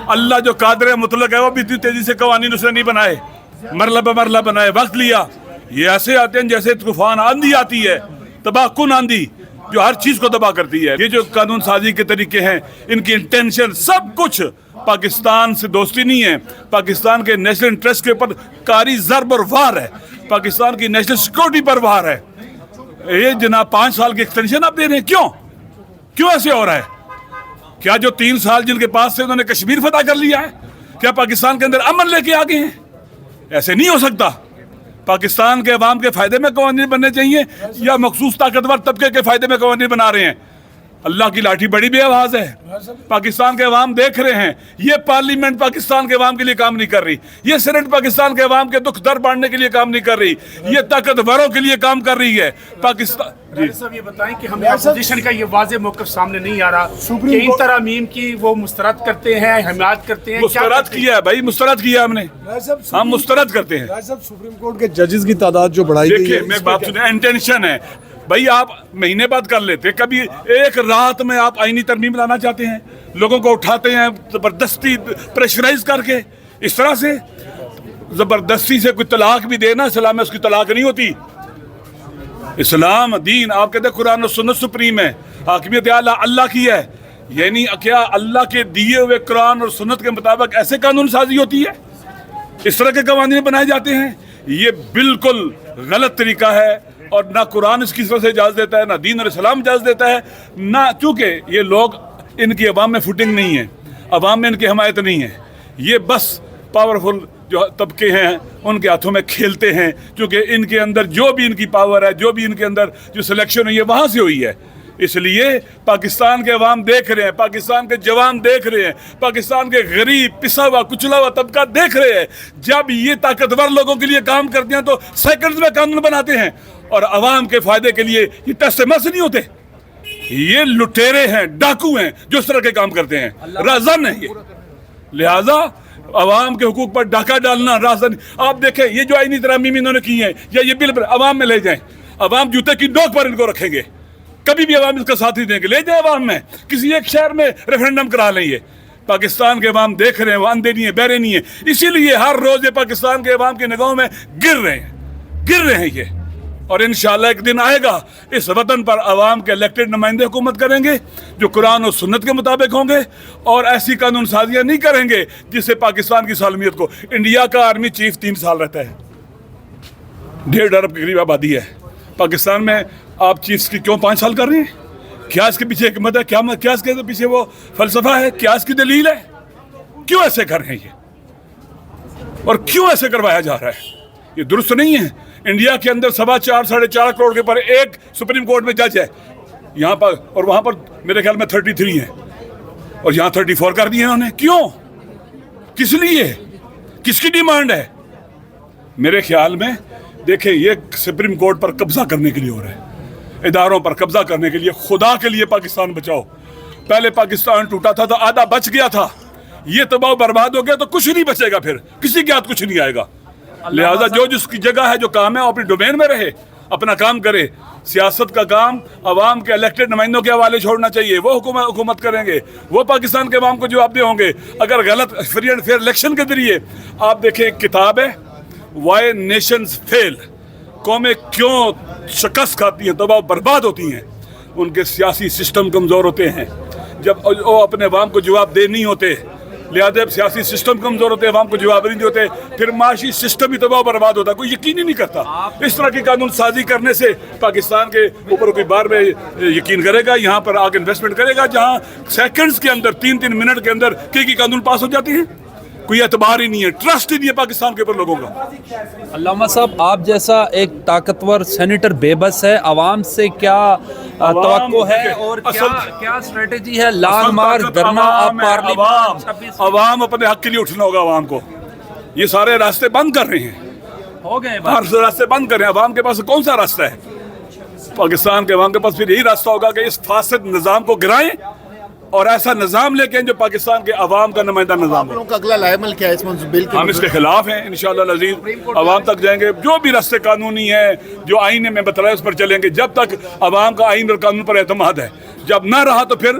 اللہ جو قادر مطلق ہے وہ بھی اتنی تیزی سے قوانین اس نے نہیں بنائے، مرلہ بمرلہ بنائے، وقت لیا. یہ ایسے آتے ہیں جیسے طوفان آندھی آتی ہے، تباہ کن آندھی جو ہر چیز کو تباہ کرتی ہے. یہ جو قانون سازی کے طریقے ہیں، ان کی انٹینشن سب کچھ پاکستان سے دوستی نہیں ہے، پاکستان کے نیشنل انٹرسٹ کے اوپر کاری ضرب اور وار ہے، پاکستان کی نیشنل سیکورٹی پر وار ہے. یہ جناب 5 سال کی ایکسٹینشن آپ دے رہے ہیں، کیوں ایسے ہو رہا ہے؟ کیا جو 3 سال جن کے پاس سے انہوں نے کشمیر فتح کر لیا ہے، کیا پاکستان کے اندر امن لے کے آگے ہیں؟ ایسے نہیں ہو سکتا. پاکستان کے عوام کے فائدے میں قوانین بننے چاہیے یا مخصوص طاقتور طبقے کے فائدے میں قوانین بنا رہے ہیں؟ اللہ کی لاٹھی بڑی بے آواز ہے. پاکستان کے عوام دیکھ رہے ہیں، یہ پارلیمنٹ پاکستان کے عوام کے لیے کام نہیں کر رہی، یہ سینٹ پاکستان کے عوام کے دکھ درد بانٹنے کے لیے کام نہیں کر رہی، یہ طاقتوروں کے لیے کام کر رہی ہے. پاکستان صاحب یہ بتائیں کہ ہمیں اپوزیشن کا یہ واضح موقف سامنے نہیں آ رہا کہ ان ترامیم کی وہ مسترد کرتے ہیں، حمایت کرتے ہیں. مسترد کیا ہے بھائی، مسترد کیا ہم نے، ہم مسترد کرتے ہیں. سپریم کورٹ کے ججز کی تعداد جو بڑھائی گئی ہے، دیکھیں میں بات سنیں، انٹینشن ہے بھائی. آپ مہینے بعد کر لیتے، کبھی ایک رات میں آپ آئینی ترمیم لانا چاہتے ہیں، لوگوں کو اٹھاتے ہیں زبردستی پریشرائز کر کے. اس طرح سے زبردستی سے کوئی طلاق بھی دینا اسلام میں اس کی طلاق نہیں ہوتی. اسلام دین آپ کہتے ہیں قرآن و سنت سپریم ہے، حاکمیت اعلیٰ اللہ کی ہے، یعنی کیا اللہ کے دیے ہوئے قرآن اور سنت کے مطابق ایسے قانون سازی ہوتی ہے؟ اس طرح کے قوانین بنائے جاتے ہیں؟ یہ بالکل غلط طریقہ ہے، اور نہ قرآن اس کی طرح سے اجازت دیتا ہے، نہ دین اور اسلام اجازت دیتا ہے، نہ چونکہ یہ لوگ ان کی عوام میں فوٹنگ نہیں ہے، عوام میں ان کی حمایت نہیں ہے. یہ بس پاورفل جو طبقے ہیں ان کے ہاتھوں میں کھیلتے ہیں، کیونکہ ان کے اندر جو بھی ان کی پاور ہے، جو بھی ان کے اندر جو سلیکشن ہوئی ہے وہاں سے ہوئی ہے. اس لیے پاکستان کے عوام دیکھ رہے ہیں، پاکستان کے جوان دیکھ رہے ہیں، پاکستان کے غریب پسا ہوا کچلا ہوا طبقہ دیکھ رہے ہیں. جب یہ طاقتور لوگوں کے لیے کام کرتے ہیں تو سیکنڈز میں قانون بناتے ہیں، اور عوام کے فائدے کے لیے یہ ٹس مس نہیں ہوتے. یہ لٹیرے ہیں، ڈاکو ہیں جو اس طرح کے کام کرتے ہیں، رازن ہیں یہ. لہذا عوام کے حقوق پر ڈاکہ ڈالنا رازن. آپ دیکھیں یہ جو آئینی ترامیم انہوں نے کی ہیں یا یہ بل پر عوام میں لے جائیں، عوام جوتے کی نوک پر ان کو رکھیں گے، کبھی بھی عوام اس کا ساتھ نہیں دیں گے. لے جائیں عوام میں، کسی ایک شہر میں ریفرینڈم کرا لیں. یہ پاکستان کے عوام دیکھ رہے ہیں، وہ اندھے نہیں ہیں، بہرے نہیں ہیں. اسی لیے ہر روز یہ پاکستان کے عوام کی نگاہوں میں گر رہے ہیں یہ. اور انشاءاللہ ایک دن آئے گا اس وطن پر عوام کے الیکٹڈ نمائندے حکومت کریں گے جو قرآن و سنت کے مطابق ہوں گے، اور ایسی قانون سازیاں نہیں کریں گے جس سے پاکستان کی سالمیت کو. انڈیا کا آرمی چیف 3 سال رہتا ہے، 1.5 ارب کے قریب آبادی ہے. پاکستان میں آپ چیفز کی کیوں 5 سال کر رہے ہیں؟ کیا اس کے پیچھے حکمت ہے؟ کیا اس کے پیچھے وہ فلسفہ ہے؟ کیا اس کی دلیل ہے؟ کیوں ایسے کر رہے ہیں یہ، اور کیوں ایسے کروایا جا رہا ہے؟ یہ درست نہیں ہے. انڈیا کے اندر 4.25 کروڑ کے پر ایک سپریم کورٹ میں جج ہے یہاں پر، اور وہاں پر میرے خیال میں 33 ہیں، اور یہاں 34 کر دیے انہوں نے. کیوں؟ کس لیے؟ کس کی ڈیمانڈ ہے؟ میرے خیال میں دیکھیں یہ سپریم کورٹ پر قبضہ کرنے کے لیے ہو رہا ہے، اداروں پر قبضہ کرنے کے لیے. خدا کے لیے پاکستان بچاؤ. پہلے پاکستان ٹوٹا تھا تو آدھا بچ گیا تھا، یہ تباہ برباد ہو گیا تو کچھ نہیں بچے گا، پھر کسی کے ہاتھ کچھ نہیں آئے گا. لہذا جو جس کی جگہ ہے، جو کام ہے، وہ اپنی ڈومین میں رہے، اپنا کام کرے. سیاست کا کام عوام کے الیکٹڈ نمائندوں کے حوالے چھوڑنا چاہیے. وہ حکومت کریں گے، وہ پاکستان کے عوام کو جواب دہ ہوں گے. اگر غلط فری اینڈ فیئر الیکشن کے ذریعے، آپ دیکھیں ایک کتاب ہے وائی نیشنز فیل، قومیں کیوں شکست کھاتی ہیں، تباہ برباد ہوتی ہیں. ان کے سیاسی سسٹم کمزور ہوتے ہیں، جب وہ اپنے عوام کو جواب دہ نہیں ہوتے. لہٰذا سیاسی سسٹم کمزور ہوتے ہیں، عوام کو جواب نہیں دیتے، پھر معاشی سسٹم ہی تباہ برباد ہوتا ہے. کوئی یقین ہی نہیں کرتا. اس طرح کی قانون سازی کرنے سے پاکستان کے اوپر کوئی بار میں یقین کرے گا، یہاں پر آگے انویسٹمنٹ کرے گا جہاں سیکنڈز کے اندر 3 منٹ کے اندر کئی قانون پاس ہو جاتے ہیں. کوئی اعتبار ہی نہیں ہے، ٹرسٹ ہی نہیں ہے پاکستان کے اوپر لوگوں کا. علامہ صاحب آپ جیسا ایک طاقتور سینیٹر بے بس ہے، عوام سے کیا توقع ہے اور کیا اسٹریٹجی ہے؟ لانگ مارچ کرنا آپ پارلیمنٹ، عوام اپنے حق کے لیے اٹھنا ہوگا. عوام کو یہ سارے راستے بند کر رہے ہیں، ہو گئے ہر راستے بند کر رہے ہیں. عوام کے پاس کون سا راستہ ہے؟ پاکستان کے عوام کے پاس پھر یہی راستہ ہوگا کہ اس فاسد نظام کو گرائیں اور ایسا نظام لے کے جو پاکستان کے عوام کا نمائندہ نظام ہو. کا اگلا لائمل کیا ہے اس بل کے؟ ہم اس کے خلاف ہیں انشاءاللہ العزیز. عوام تک جائیں گے، جو بھی راستے قانونی ہیں جو آئین میں بتلایا اس پر چلیں گے، جب تک عوام کا آئین اور قانون پر اعتماد ہے. جب نہ رہا تو پھر